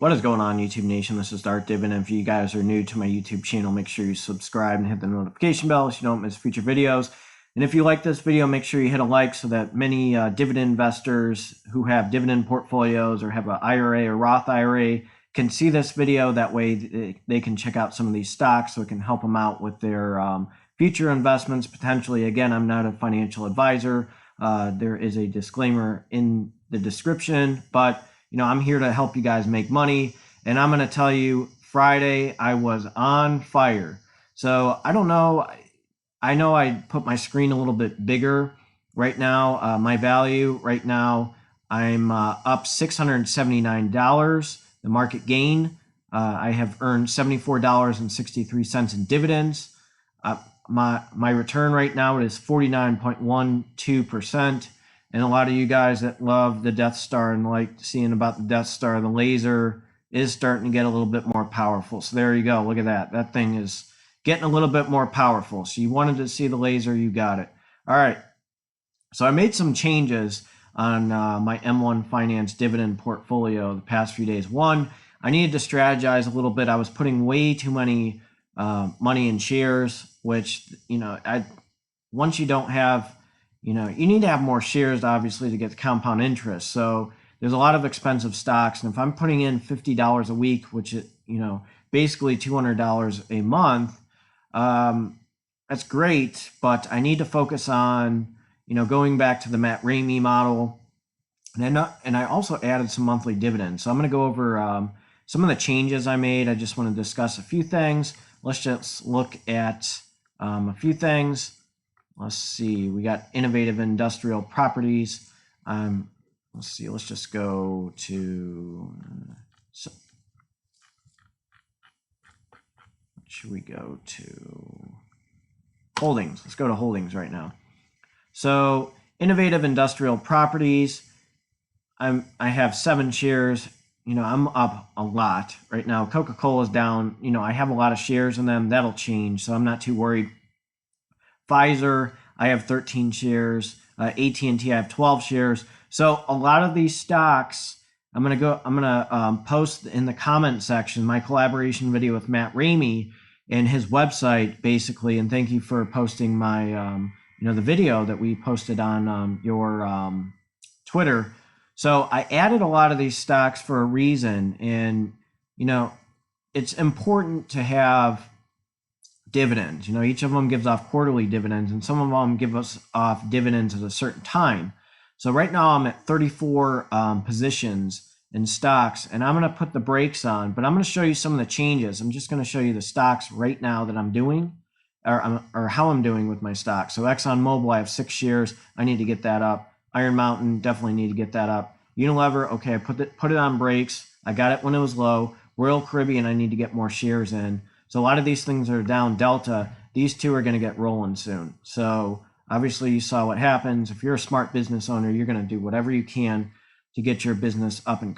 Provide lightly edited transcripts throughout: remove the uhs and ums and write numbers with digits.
What is going on, YouTube Nation? This is Darth Dividend. If you guys are new to my YouTube channel, make sure you subscribe and hit the notification bell so you don't miss future videos. And if you like this video, make sure you hit a like so that many dividend investors who have dividend portfolios or have an IRA or Roth IRA can see this video. That way they can check out some of these stocks so it can help them out with their future investments potentially. Again, I'm not a financial advisor. There is a disclaimer in the description, but I'm here to help you guys make money. And I'm going to tell you, Friday, I was on fire. So I don't know. I know I put my screen a little bit bigger right now. My value right now, I'm up $679. The market gain, I have earned $74.63 in dividends. My return right now is 49.12%. And a lot of you guys that love the Death Star and like seeing about the Death Star, the laser is starting to get a little bit more powerful. So there you go. Look at that. That thing is getting a little bit more powerful. So you wanted to see the laser, you got it. All right. So I made some changes on my M1 Finance dividend portfolio the past few days. One, I needed to strategize a little bit. I was putting way too many money in shares, which, once you don't have, you need to have more shares, obviously, to get the compound interest. So there's a lot of expensive stocks. And if I'm putting in $50 a week, which is, basically $200 a month, that's great. But I need to focus on, going back to the Matt Ramey model. And I also added some monthly dividends. So I'm going to go over some of the changes I made. I just want to discuss a few things. Let's just look at a few things. Let's see, we got innovative industrial properties. Let's see, let's just go to, what should we go to? Holdings. Let's go to holdings right now. So innovative industrial properties, I have 7 shares. I'm up a lot right now. Coca-Cola is down. I have a lot of shares in them. That'll change, so I'm not too worried. Pfizer, I have 13 shares. AT&T, I have 12 shares. So a lot of these stocks, I'm gonna post in the comment section my collaboration video with Matt Ramey and his website, basically. And thank you for posting my, the video that we posted on your Twitter. So I added a lot of these stocks for a reason, and it's important to have dividends. Each of them gives off quarterly dividends, and some of them give us off dividends at a certain time. So right now I'm at 34 positions in stocks, and I'm going to put the brakes on, but I'm going to show you some of the changes. I'm just going to show you the stocks right now that I'm doing, or how I'm doing with my stocks. So ExxonMobil, I have 6 shares. I need to get that up. Iron Mountain, definitely need to get that up. Unilever, okay, I put it on brakes. I got it when it was low. Royal Caribbean, I need to get more shares in. So a lot of these things are down. Delta, these two are going to get rolling soon. So obviously you saw what happens. If you're a smart business owner, you're going to do whatever you can to get your business up and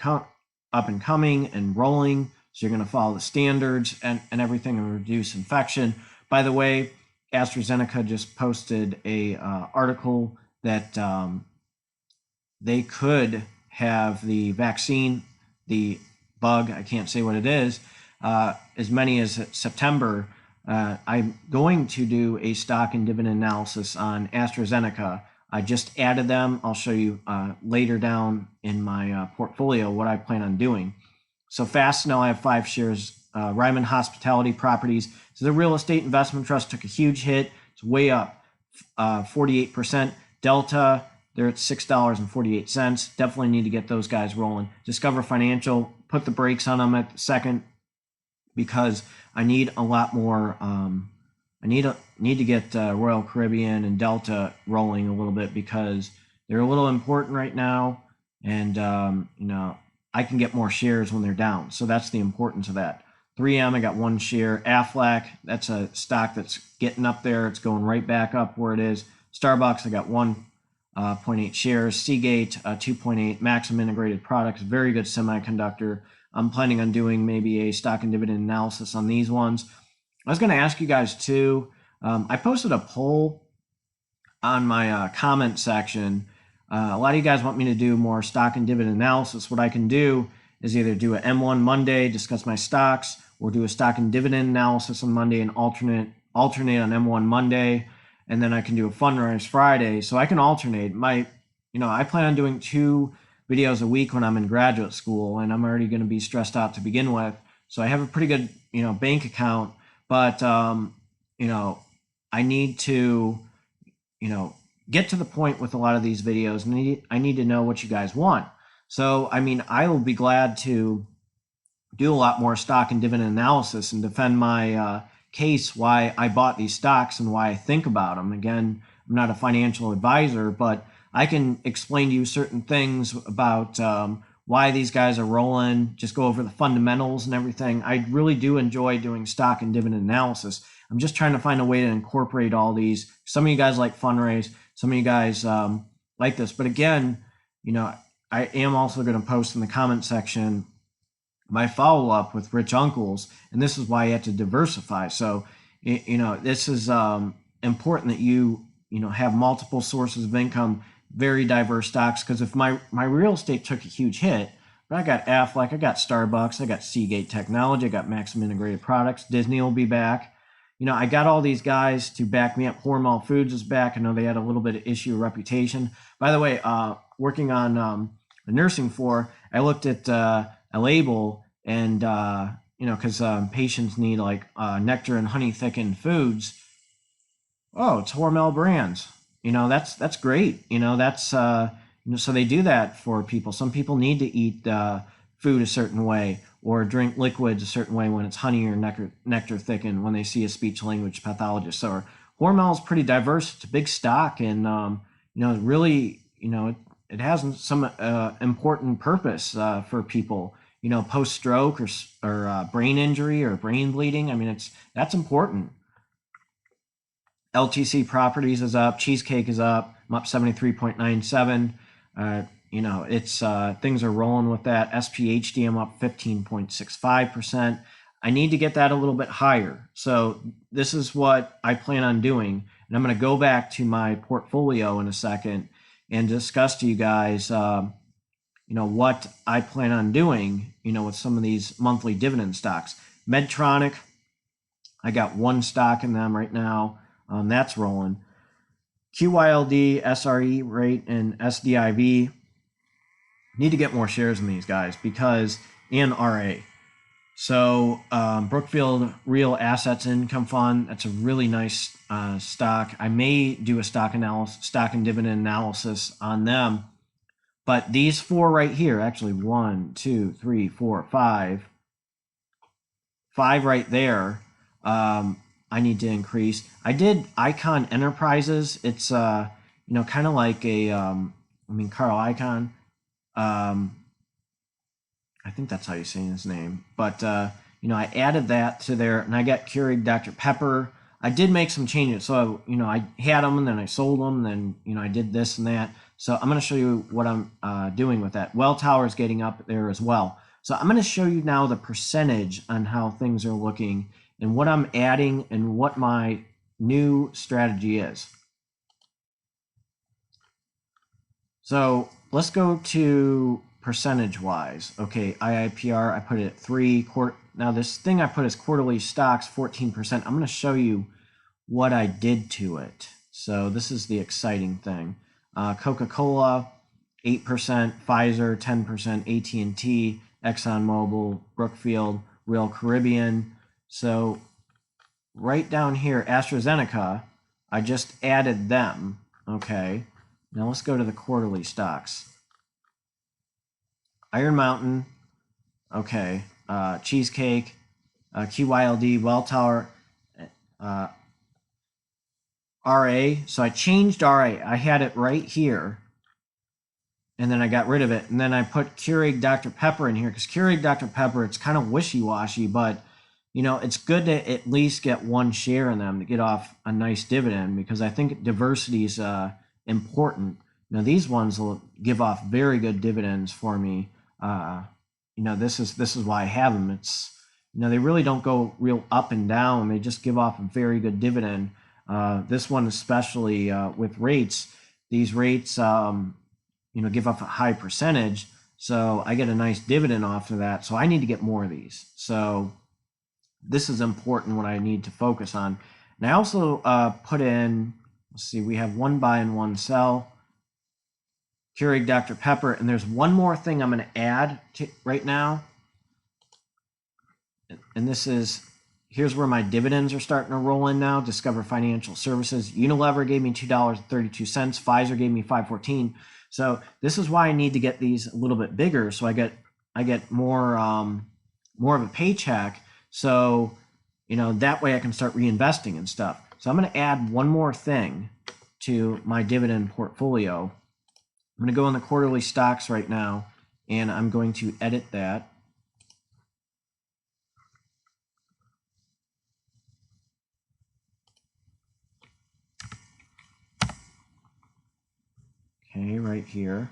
coming and rolling. So you're going to follow the standards and everything and reduce infection. By the way, AstraZeneca just posted a article that they could have the vaccine, the bug, I can't say what it is, as many as September. I'm going to do a stock and dividend analysis on AstraZeneca. I just added them. I'll show you later down in my portfolio what I plan on doing. So Fastenal, I have 5 shares. Ryman Hospitality Properties. So the real estate investment trust took a huge hit. It's way up, 48%. Delta, they're at $6.48. Definitely need to get those guys rolling. Discover Financial, put the brakes on them at the second, because I need a lot more. I need to get Royal Caribbean and Delta rolling a little bit, because they're a little important right now, and I can get more shares when they're down. So that's the importance of that. 3M, I got 1 share. Aflac, that's a stock that's getting up there. It's going right back up where it is. Starbucks, I got 1.8 shares. Seagate, 2.8. Maxim Integrated Products, very good semiconductor. I'm planning on doing maybe a stock and dividend analysis on these ones. I was going to ask you guys too. I posted a poll on my comment section. A lot of you guys want me to do more stock and dividend analysis. What I can do is either do an M1 Monday, discuss my stocks, or do a stock and dividend analysis on Monday and alternate on M1 Monday, and then I can do a Fundraise Friday. So I can alternate. I plan on doing 2 videos a week when I'm in graduate school, and I'm already going to be stressed out to begin with. So I have a pretty good, bank account, but I need to, get to the point with a lot of these videos, and I need to know what you guys want. So, I will be glad to do a lot more stock and dividend analysis and defend my case why I bought these stocks and why I think about them. Again, I'm not a financial advisor, but I can explain to you certain things about why these guys are rolling, just go over the fundamentals and everything. I really do enjoy doing stock and dividend analysis. I'm just trying to find a way to incorporate all these. Some of you guys like Fundraise, some of you guys like this. But again, I am also going to post in the comment section my follow-up with rich uncles, and this is why you have to diversify. So, this is important that you have multiple sources of income, very diverse stocks, because if my real estate took a huge hit, but I got Aflac, I got Starbucks, I got Seagate Technology, I got Maxim Integrated Products, Disney will be back. I got all these guys to back me up. Hormel Foods is back. I know they had a little bit of issue of reputation. By the way, working on the nursing floor, I looked at a label, and because patients need like nectar and honey thickened foods. Oh, it's Hormel Brands. That's great. That's so they do that for people. Some people need to eat food a certain way or drink liquids a certain way when it's honey or nectar thickened when they see a speech language pathologist. So Hormel is pretty diverse. It's a big stock, and really, it has some important purpose for people. Post stroke or brain injury or brain bleeding. That's important. LTC Properties is up. Cheesecake is up. I'm up 73.97. It's things are rolling with that. SPHD, I'm up 15.65%. I need to get that a little bit higher. So this is what I plan on doing. And I'm going to go back to my portfolio in a second and discuss to you guys, what I plan on doing, with some of these monthly dividend stocks. Medtronic, I got 1 stock in them right now. That's rolling. QYLD, SRE rate, and SDIV. Need to get more shares in these guys and RA. So Brookfield Real Assets Income Fund, that's a really nice stock. I may do a stock and dividend analysis on them. But these 4 right here, actually 1, 2, 3, 4, 5 right there, I need to increase. I did Icon Enterprises. It's kind of like a Carl Icahn. I think that's how you say his name. But I added that to there, and I got Keurig Dr. Pepper. I did make some changes. So I had them, and then I sold them, and then I did this and that. So I'm going to show you what I'm doing with that. Welltower is getting up there as well. So I'm going to show you now the percentage on how things are looking and what I'm adding and what my new strategy is. So let's go to percentage wise. Okay, IIPR, I put it at 3. Now this thing I put as quarterly stocks, 14%. I'm going to show you what I did to it. So this is the exciting thing. Coca-Cola, 8%, Pfizer, 10%, AT&T, ExxonMobil, Brookfield, Royal Caribbean. So right down here, AstraZeneca, I just added them. Okay, now let's go to the quarterly stocks. Iron Mountain, okay, Cheesecake, QYLD, Welltower, RA. So I changed RA. I had it right here, and then I got rid of it. And then I put Keurig Dr. Pepper in here because Keurig Dr. Pepper, it's kind of wishy-washy, but it's good to at least get 1 share in them to get off a nice dividend, because I think diversity is important. These ones will give off very good dividends for me. This is why I have them. It's they really don't go real up and down. They just give off a very good dividend. This one especially with rates. These rates give off a high percentage. So I get a nice dividend off of that. So I need to get more of these. So this is important, what I need to focus on. And I also put in, let's see, we have one buy and one sell. Keurig Dr. Pepper. And there's one more thing I'm going to add to right now. And this is, here's where my dividends are starting to roll in now. Discover Financial Services. Unilever gave me $2.32. Pfizer gave me $5.14. So this is why I need to get these a little bit bigger. So I get more of a paycheck. So, you know, that way I can start reinvesting and stuff. So I'm going to add one more thing to my dividend portfolio. I'm going to go in the quarterly stocks right now, and I'm going to edit that. Okay, right here.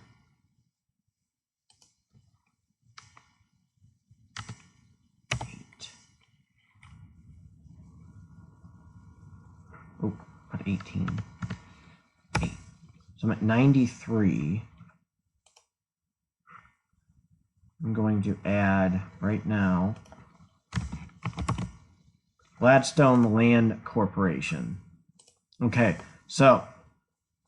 Oh, put 18. 8. So I'm at 93. I'm going to add right now Gladstone Land Corporation. Okay, so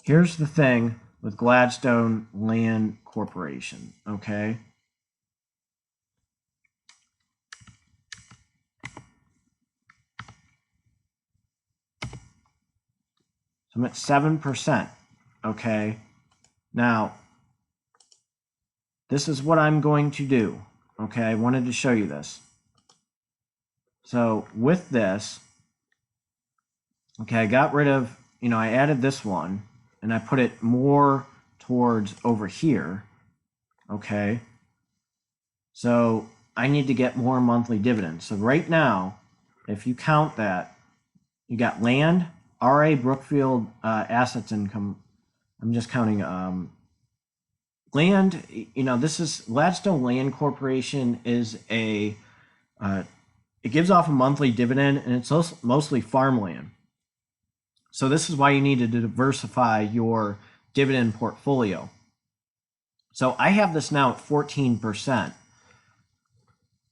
here's the thing with Gladstone Land Corporation, okay? So I'm at 7%, okay? Now, this is what I'm going to do, okay? I wanted to show you this. So with this, okay, I got rid of, you know, I added this one, and I put it more towards over here, okay? So I need to get more monthly dividends. So right now, if you count that, you got land, RA Brookfield assets income. I'm just counting land. You know, this is Gladstone Land Corporation is a, it gives off a monthly dividend, and it's also mostly farmland. So this is why you need to diversify your dividend portfolio. So I have this now at 14%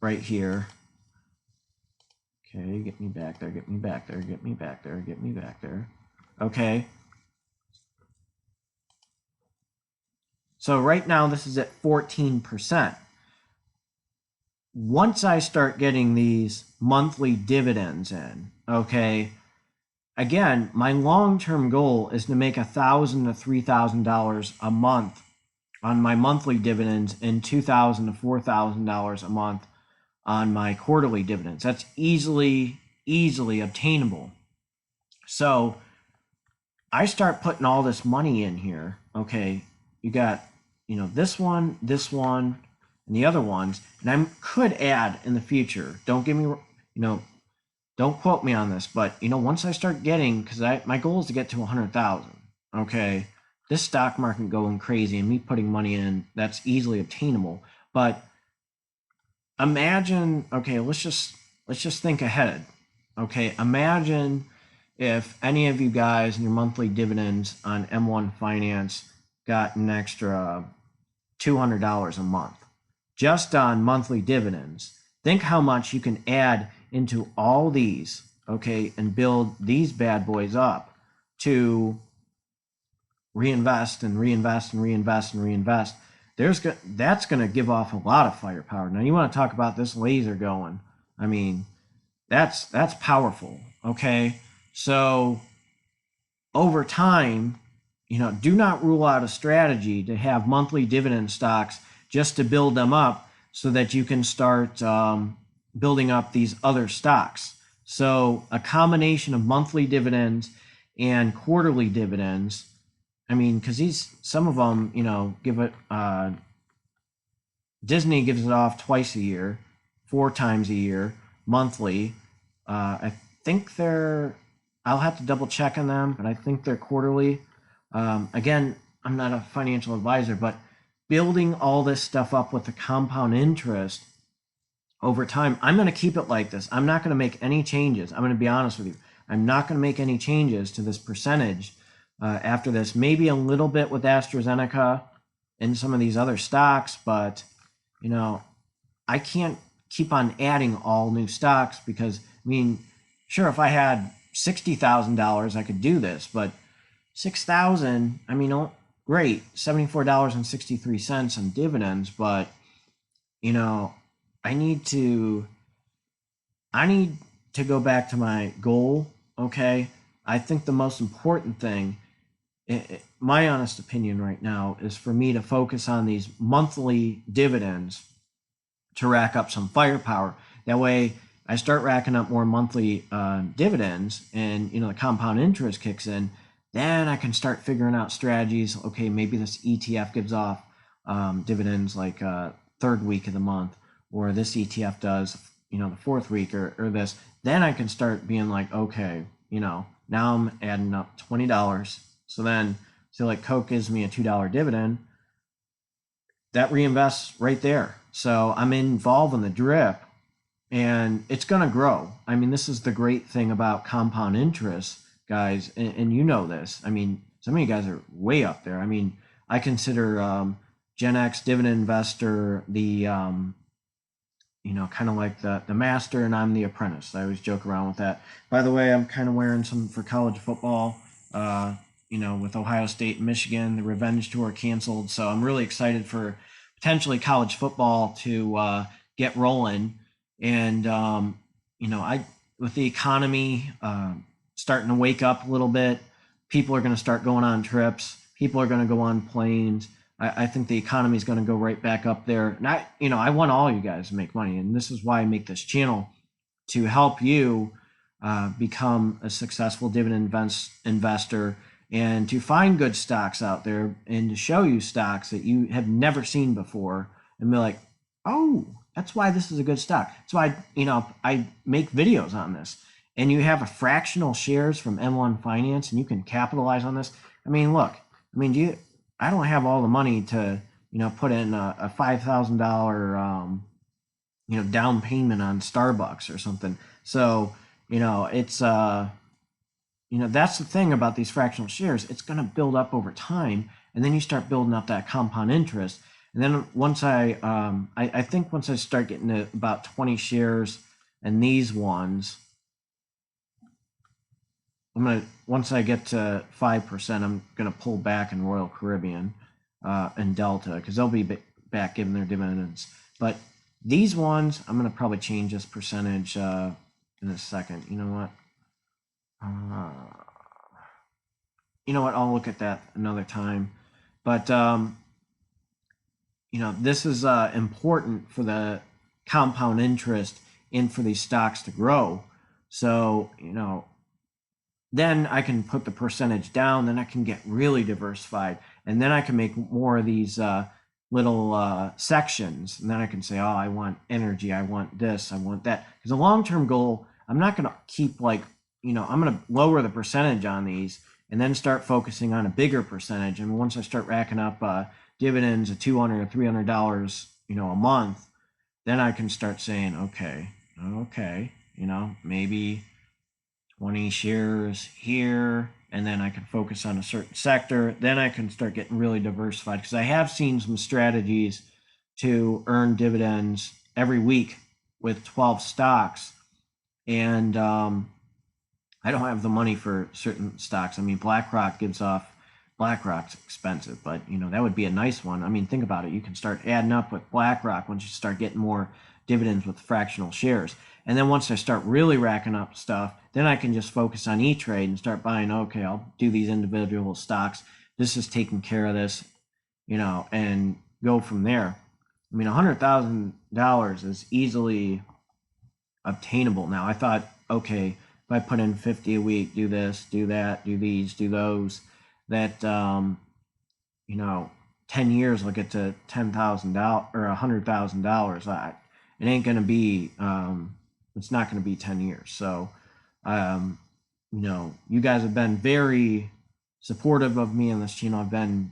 right here. Okay, get me back there, get me back there, get me back there, get me back there. Okay. So right now this is at 14%. Once I start getting these monthly dividends in, okay, again, my long-term goal is to make $1,000 to $3,000 a month on my monthly dividends and $2,000 to $4,000 a month on my quarterly dividends. That's easily obtainable. So I start putting all this money in here. Okay, you got, you know, this one, and the other ones, and I could add in the future. Don't give me, you know, don't quote me on this, but you know, once I start getting, because my goal is to get to 100,000. Okay, this stock market going crazy and me putting money in, that's easily obtainable. But imagine, okay, let's just think ahead. Okay, imagine if any of you guys in your monthly dividends on M1 Finance got an extra $200 a month just on monthly dividends. Think how much you can add into all these, okay, and build these bad boys up to reinvest and reinvest and reinvest and reinvest. That's going to give off a lot of firepower. Now you want to talk about this laser going. I mean, that's powerful, okay? So over time, you know, do not rule out a strategy to have monthly dividend stocks just to build them up so that you can start building up these other stocks. So a combination of monthly dividends and quarterly dividends. I mean, because some of them, you know, give it, Disney gives it off twice a year, 4 times a year, monthly. I think I'll have to double check on them, but I think they're quarterly. Again, I'm not a financial advisor, but building all this stuff up with the compound interest over time, I'm going to keep it like this. I'm not going to make any changes. I'm going to be honest with you. I'm not going to make any changes to this percentage after this. Maybe a little bit with AstraZeneca in some of these other stocks, but I can't keep on adding all new stocks because, I mean, sure, if I had $60,000, I could do this, but 6,000, I mean, great, $74.63 on dividends, but I need to go back to my goal. Okay, I think the most important thing, my honest opinion right now, is for me to focus on these monthly dividends to rack up some firepower. That way I start racking up more monthly dividends, and the compound interest kicks in. Then I can start figuring out strategies. Okay, maybe this ETF gives off dividends like third week of the month, or this ETF does the fourth week, or this. Then I can start being like, okay, now I'm adding up $20. So then, like Coke gives me a $2 dividend, that reinvests right there. So I'm involved in the drip, and it's going to grow. I mean, this is the great thing about compound interest, guys, and you know this. I mean, some of you guys are way up there. I mean, I consider Gen X dividend investor the kind of like the master, and I'm the apprentice. I always joke around with that. By the way, I'm kind of wearing some for college football. With Ohio State and Michigan, the revenge tour canceled, so I'm really excited for potentially college football to get rolling. And I with the economy starting to wake up a little bit, people are going to start going on trips. People are going to go on planes. I think the economy is going to go right back up there. And I want all you guys to make money, and this is why I make this channel, to help you become a successful dividend investor, and to find good stocks out there, and to show you stocks that you have never seen before, and be like, oh, that's why this is a good stock. That's why I make videos on this. And you have a fractional shares from M1 Finance, and you can capitalize on this. I mean, look, I don't have all the money to put in a $5,000 down payment on Starbucks or something. So it's that's the thing about these fractional shares. It's going to build up over time, and then you start building up that compound interest. And then once I think once I start getting to about 20 shares and these ones, once I get to 5%, I'm gonna pull back in Royal Caribbean and Delta, because they'll be back giving their dividends. But these ones, I'm gonna probably change this percentage in a second. You know what? I'll look at that another time. But this is important for the compound interest and for these stocks to grow. So then I can put the percentage down, then I can get really diversified, and then I can make more of these little sections, and then I can say, oh, I want energy, I want this, I want that. Because the long-term goal, I'm not going to keep I'm going to lower the percentage on these and then start focusing on a bigger percentage. And once I start racking up dividends of $200 or $300 a month, then I can start saying, okay, maybe 20 shares here, and then I can focus on a certain sector. Then I can start getting really diversified, because I have seen some strategies to earn dividends every week with 12 stocks, and I don't have the money for certain stocks. I mean, BlackRock's expensive, but that would be a nice one. I mean, think about it. You can start adding up with BlackRock once you start getting more dividends with fractional shares. And then once I start really racking up stuff, then I can just focus on E-Trade and start buying, okay, I'll do these individual stocks. This is taking care of this, and go from there. I mean, $100,000 is easily obtainable now. I thought, okay, if I put in 50 a week, do this, do that, do these, do those, that 10 years I'll get to $10,000 or $100,000. It ain't gonna be it's not gonna be 10 years. So you guys have been very supportive of me on this channel. I've been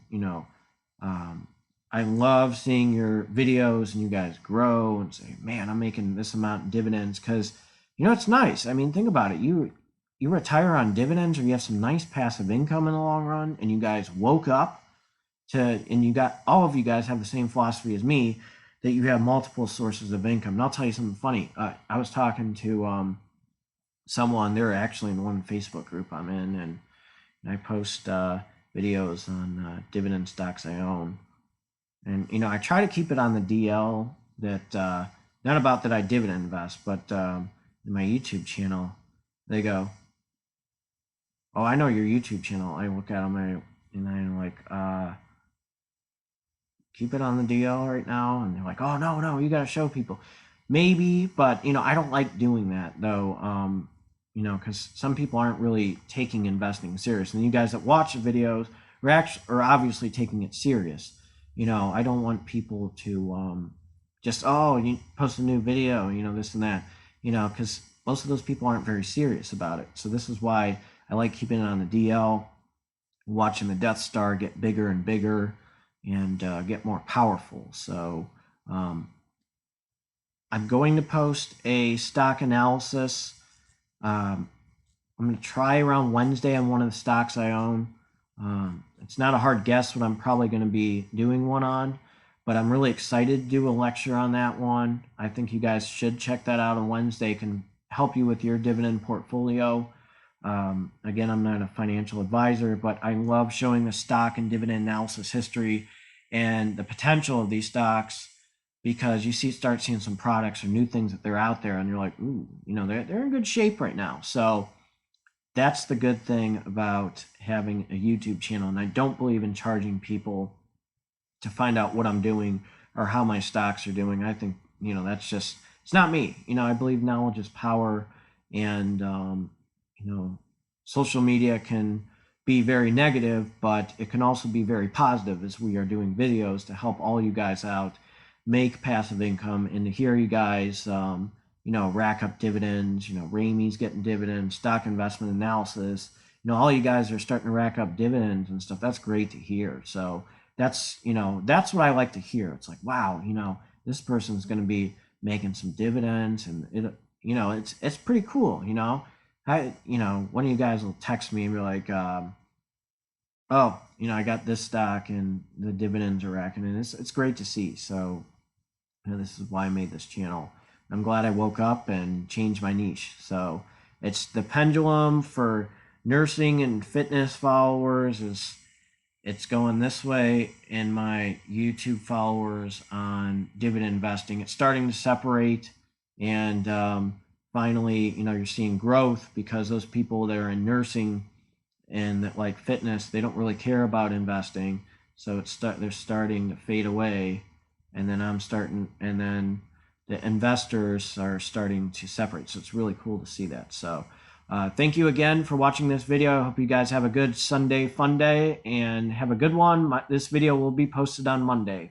I love seeing your videos and you guys grow and say, man, I'm making this amount in dividends, because it's nice. I mean, think about it. You retire on dividends, or you have some nice passive income in the long run, and you guys woke up and you got, all of you guys have the same philosophy as me, that you have multiple sources of income. And I'll tell you something funny. I was talking to someone, they're actually in one Facebook group I'm in, and I post videos on dividend stocks I own. And, you know, I try to keep it on the DL, that not about that I dividend invest, but in my YouTube channel, they go, "Oh, I know your YouTube channel." I look at them and I'm like, keep it on the DL right now. And they're like, "Oh, no, you got to show people." Maybe, but, you know, I don't like doing that though. You know, because some people aren't really taking investing serious. And you guys that watch the videos are obviously taking it serious. You know, I don't want people to just, oh, you post a new video, you know, this and that, you know, because most of those people aren't very serious about it. So this is why I like keeping it on the DL, watching the Death Star get bigger and bigger and get more powerful. So I'm going to post a stock analysis. I'm going to try around Wednesday on one of the stocks I own. It's not a hard guess what I'm probably going to be doing one on, but I'm really excited to do a lecture on that one. I think you guys should check that out on Wednesday. It can help you with your dividend portfolio. Again, I'm not a financial advisor, but I love showing the stock and dividend analysis history and the potential of these stocks, because you start seeing some products or new things that they're out there, and you're like, ooh, you know, they're in good shape right now. So that's the good thing about having a YouTube channel. And I don't believe in charging people to find out what I'm doing or how my stocks are doing. I think, you know, that's just, it's not me. You know, I believe knowledge is power, and, you know, social media can be very negative, but it can also be very positive, as we are doing videos to help all you guys out make passive income, and to hear you guys, you know, rack up dividends. You know, Ramey's getting dividends, stock investment analysis. You know, all you guys are starting to rack up dividends and stuff. That's great to hear. So that's, you know, that's what I like to hear. It's like, wow, you know, this person's going to be making some dividends, and it, you know, it's pretty cool. You know, you know, one of you guys will text me and be like, oh, you know, I got this stock and the dividends are racking, and it's great to see. So, you know, this is why I made this channel. I'm glad I woke up and changed my niche. So it's the pendulum for nursing and fitness followers it's going this way, and my YouTube followers on dividend investing, it's starting to separate. And finally, you know, you're seeing growth, because those people that are in nursing and that like fitness, they don't really care about investing. So they're starting to fade away. And then and then the investors are starting to separate. So it's really cool to see that. So thank you again for watching this video. I hope you guys have a good Sunday fun day, and have a good one. This video will be posted on Monday.